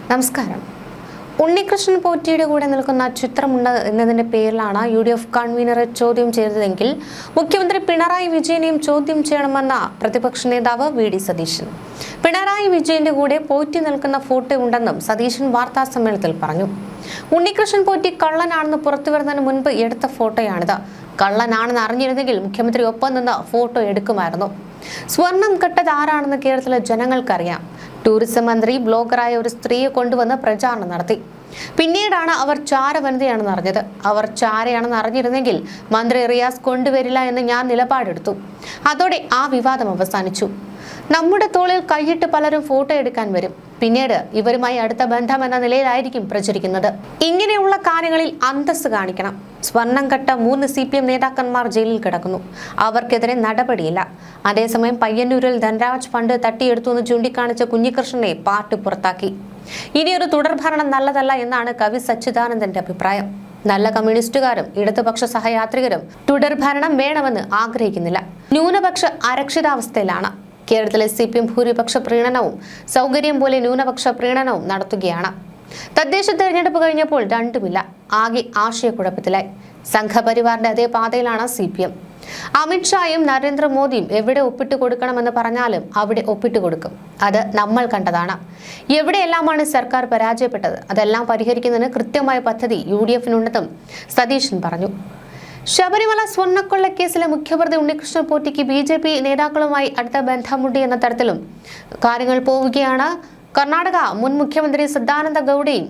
നമസ്കാരം. ഉണ്ണികൃഷ്ണൻ പോറ്റിയുടെ കൂടെ നിൽക്കുന്ന ചിത്രമുണ്ട് എന്നതിന്റെ പേരിലാണ് UDF കൺവീനറെ ചോദ്യം ചെയ്തതെങ്കിൽ മുഖ്യമന്ത്രി പിണറായി വിജയനെയും ചോദ്യം ചെയ്യണമെന്ന പ്രതിപക്ഷ നേതാവ് VD സതീശൻ. പിണറായി വിജയന്റെ കൂടെ പോറ്റി നിൽക്കുന്ന ഫോട്ടോ ഉണ്ടെന്നും സതീശൻ വാർത്താ സമ്മേളനത്തിൽ പറഞ്ഞു. ഉണ്ണികൃഷ്ണൻ പോറ്റി കള്ളനാണെന്ന് പുറത്തുവരുന്നതിന് മുൻപ് എടുത്ത ഫോട്ടോയാണിത്. കള്ളനാണെന്ന് അറിഞ്ഞിരുന്നെങ്കിൽ മുഖ്യമന്ത്രി ഒപ്പം നിന്ന് ഫോട്ടോ എടുക്കുമായിരുന്നു. സ്വർണം കെട്ടത് ആരാണെന്ന് കേരളത്തിലെ ജനങ്ങൾക്കറിയാം. ടൂറിസം മന്ത്രി ബ്ലോഗറായ ഒരു സ്ത്രീയെ കൊണ്ടുവന്ന് പ്രചാരണം നടത്തി. പിന്നീടാണ് അവർ ചാര വനിതയാണെന്ന് അറിഞ്ഞത്. അവർ ചാരയാണെന്ന് അറിഞ്ഞിരുന്നെങ്കിൽ മന്ത്രി റിയാസ് കൊണ്ടുവരില്ല എന്ന് ഞാൻ നിലപാടെടുത്തു. അതോടെ ആ വിവാദം അവസാനിച്ചു. നമ്മുടെ തോളിൽ കൈയിട്ട് പലരും ഫോട്ടോ എടുക്കാൻ വരും. പിന്നീട് ഇവരുമായി അടുത്ത ബന്ധം എന്ന നിലയിലായിരിക്കും പ്രചരിക്കുന്നത്. ഇങ്ങനെയുള്ള കാര്യങ്ങളിൽ അന്തസ്സ് കാണിക്കണം. സ്വർണം കെട്ട 3 CPM നേതാക്കന്മാർ ജയിലിൽ കിടക്കുന്നു. അവർക്കെതിരെ നടപടിയില്ല. അതേസമയം പയ്യന്നൂരിൽ ധനരാജ് ഫണ്ട് തട്ടിയെടുത്തു എന്ന് ചൂണ്ടിക്കാണിച്ച കുഞ്ഞികൃഷ്ണനെ പാർട്ടി പുറത്താക്കി. ഇനിയൊരു തുടർഭരണം നല്ലതല്ല എന്നാണ് കവി സച്ചിദാനന്ദന്റെ അഭിപ്രായം. നല്ല കമ്മ്യൂണിസ്റ്റുകാരും ഇടതുപക്ഷ സഹയാത്രികരും തുടർഭരണം വേണമെന്ന് ആഗ്രഹിക്കുന്നില്ല. ന്യൂനപക്ഷ അരക്ഷിതാവസ്ഥയിലാണ്. കേരളത്തിലെ CPM ഭൂരിപക്ഷ പ്രീണനവും സൗകര്യം പോലെ ന്യൂനപക്ഷ പ്രീണനവും നടത്തുകയാണ്. തദ്ദേശ തെരഞ്ഞെടുപ്പ് കഴിഞ്ഞപ്പോൾ രണ്ടുമില്ല. ആകെ ആശയക്കുഴപ്പത്തിലായി. സംഘപരിവാറിന്റെ അതേ പാതയിലാണ് CPM. അമിത്ഷായും നരേന്ദ്രമോദിയും എവിടെ ഒപ്പിട്ട് കൊടുക്കണമെന്ന് പറഞ്ഞാലും അവിടെ ഒപ്പിട്ട് കൊടുക്കും. അത് നമ്മൾ കണ്ടതാണ്. എവിടെയെല്ലാമാണ് സർക്കാർ പരാജയപ്പെട്ടത് അതെല്ലാം പരിഹരിക്കുന്നതിന് കൃത്യമായ പദ്ധതി UDF-നുണ്ടെന്നും സതീശൻ പറഞ്ഞു. ശബരിമല സ്വർണ്ണക്കൊള്ളക്കേസിലെ മുഖ്യപ്രതി ഉണ്ണികൃഷ്ണൻ പോറ്റിക്ക് BJP നേതാക്കളുമായി അടുത്ത ബന്ധമുണ്ട് എന്ന തരത്തിലും കാര്യങ്ങൾ പോവുകയാണ്. കർണാടക മുൻ മുഖ്യമന്ത്രി സദാനന്ദ ഗൌഡയും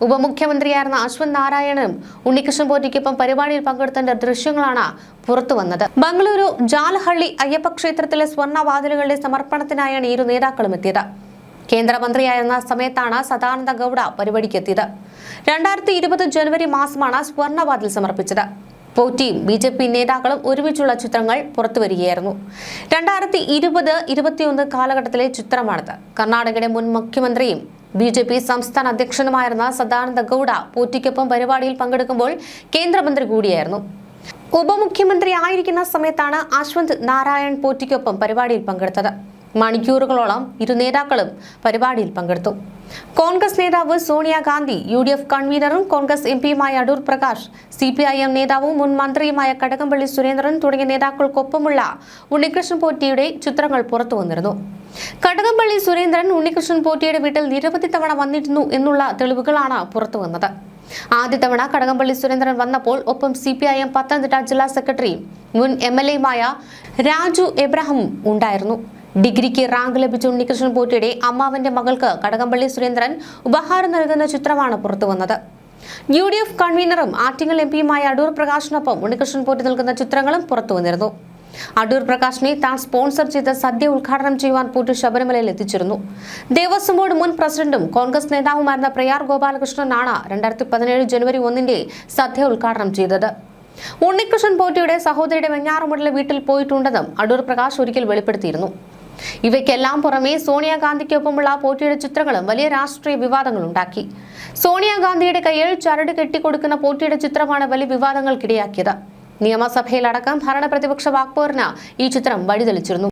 ഉപമുഖ്യമന്ത്രിയായിരുന്ന അശ്വന്ത് നാരായണനും ഉണ്ണികൃഷ്ണൻ പോറ്റിക്കൊപ്പം പരിപാടിയിൽ പങ്കെടുത്തതിന്റെ ദൃശ്യങ്ങളാണ് പുറത്തുവന്നത്. ബംഗളൂരു ജാലഹള്ളി അയ്യപ്പ ക്ഷേത്രത്തിലെ സ്വർണ്ണവാതിലുകളുടെ സമർപ്പണത്തിനായാണ് ഇരു നേതാക്കളും എത്തിയത്. കേന്ദ്രമന്ത്രിയായിരുന്ന സമയത്താണ് സദാനന്ദ ഗൌഡ പരിപാടിക്കെത്തിയത്. 2020 ജനുവരി മാസമാണ് സ്വർണ്ണവാതിൽ സമർപ്പിച്ചത്. പോറ്റിയും BJP നേതാക്കളും ഒരുമിച്ചുള്ള ചിത്രങ്ങൾ പുറത്തുവരികയായിരുന്നു. 2020-21 കാലഘട്ടത്തിലെ ചിത്രമാണിത്. കർണാടകയുടെ മുൻ മുഖ്യമന്ത്രിയും BJP സംസ്ഥാന അധ്യക്ഷനുമായിരുന്ന സദാനന്ദ ഗൌഡ പോറ്റിക്കൊപ്പം പരിപാടിയിൽ പങ്കെടുക്കുമ്പോൾ കേന്ദ്രമന്ത്രി കൂടിയായിരുന്നു. ഉപമുഖ്യമന്ത്രി ആയിരിക്കുന്ന സമയത്താണ് അശ്വന്ത് നാരായൺ പോറ്റിക്കൊപ്പം പരിപാടിയിൽ പങ്കെടുത്തത്. മണിക്കൂറുകളോളം ഇരു നേതാക്കളും പരിപാടിയിൽ പങ്കെടുത്തു. കോൺഗ്രസ് നേതാവ് സോണിയാഗാന്ധി, UDF കൺവീനറും കോൺഗ്രസ് MP-യുമായ അടൂർ പ്രകാശ്, CPIM നേതാവും മുൻ മന്ത്രിയുമായ കടകംപള്ളി സുരേന്ദ്രൻ തുടങ്ങിയ നേതാക്കൾക്കൊപ്പമുള്ള ഉണ്ണികൃഷ്ണൻ പോറ്റിയുടെ ചിത്രങ്ങൾ പുറത്തു വന്നിരുന്നു. കടകംപള്ളി സുരേന്ദ്രൻ ഉണ്ണികൃഷ്ണൻ പോറ്റിയുടെ വീട്ടിൽ നിരവധി തവണ വന്നിരുന്നു എന്നുള്ള തെളിവുകളാണ് പുറത്തു വന്നത്. ആദ്യ തവണ കടകംപള്ളി സുരേന്ദ്രൻ വന്നപ്പോൾ ഒപ്പം CPIM പത്തനംതിട്ട ജില്ലാ സെക്രട്ടറിയും മുൻ MLA-യുമായ രാജു എബ്രഹാമും ഉണ്ടായിരുന്നു. ഡിഗ്രിക്ക് റാങ്ക് ലഭിച്ച ഉണ്ണികൃഷ്ണൻ പോറ്റിയുടെ അമ്മാവന്റെ മകൾക്ക് കടകംപള്ളി സുരേന്ദ്രൻ ഉപഹാരം നൽകുന്ന ചിത്രമാണ് പുറത്തുവന്നത്. UDF കൺവീനറും ആറ്റിങ്ങൽ MP-യുമായ അടൂർ പ്രകാശിനൊപ്പം ഉണ്ണികൃഷ്ണൻ പോറ്റി നിൽക്കുന്ന ചിത്രങ്ങളും പുറത്തുവന്നിരുന്നു. അടൂർ പ്രകാശിനെ താൻ സ്പോൺസർ ചെയ്ത സദ്യ ഉദ്ഘാടനം ചെയ്യുവാൻ പോറ്റി ശബരിമലയിൽ എത്തിച്ചിരുന്നു. ദേവസ്വം ബോർഡ് മുൻ പ്രസിഡന്റും കോൺഗ്രസ് നേതാവുമായിരുന്ന പ്രയാർ ഗോപാലകൃഷ്ണനാണ് 2017 ജനുവരി 1 സദ്യ ഉദ്ഘാടനം ചെയ്തത്. ഉണ്ണികൃഷ്ണൻ പോറ്റിയുടെ സഹോദരിയുടെ വെഞ്ഞാറമൂടിലെ വീട്ടിൽ പോയിട്ടുണ്ടെന്നും അടൂർ പ്രകാശ് ഒരിക്കൽ വെളിപ്പെടുത്തിയിരുന്നു. ഇവയ്ക്കെല്ലാം പുറമെ സോണിയാഗാന്ധിക്കൊപ്പമുള്ള പോറ്റിയുടെ ചിത്രങ്ങളും വലിയ രാഷ്ട്രീയ വിവാദങ്ങൾ ഉണ്ടാക്കി. സോണിയാഗാന്ധിയുടെ കയ്യിൽ ചരട് കെട്ടിക്കൊടുക്കുന്ന പോറ്റിയുടെ ചിത്രമാണ് വലിയ വിവാദങ്ങൾക്കിടയാക്കിയത്. നിയമസഭയിലടക്കം ഭരണ പ്രതിപക്ഷ വാക്പോരിന് ഈ ചിത്രം വഴിതെളിച്ചിരുന്നു.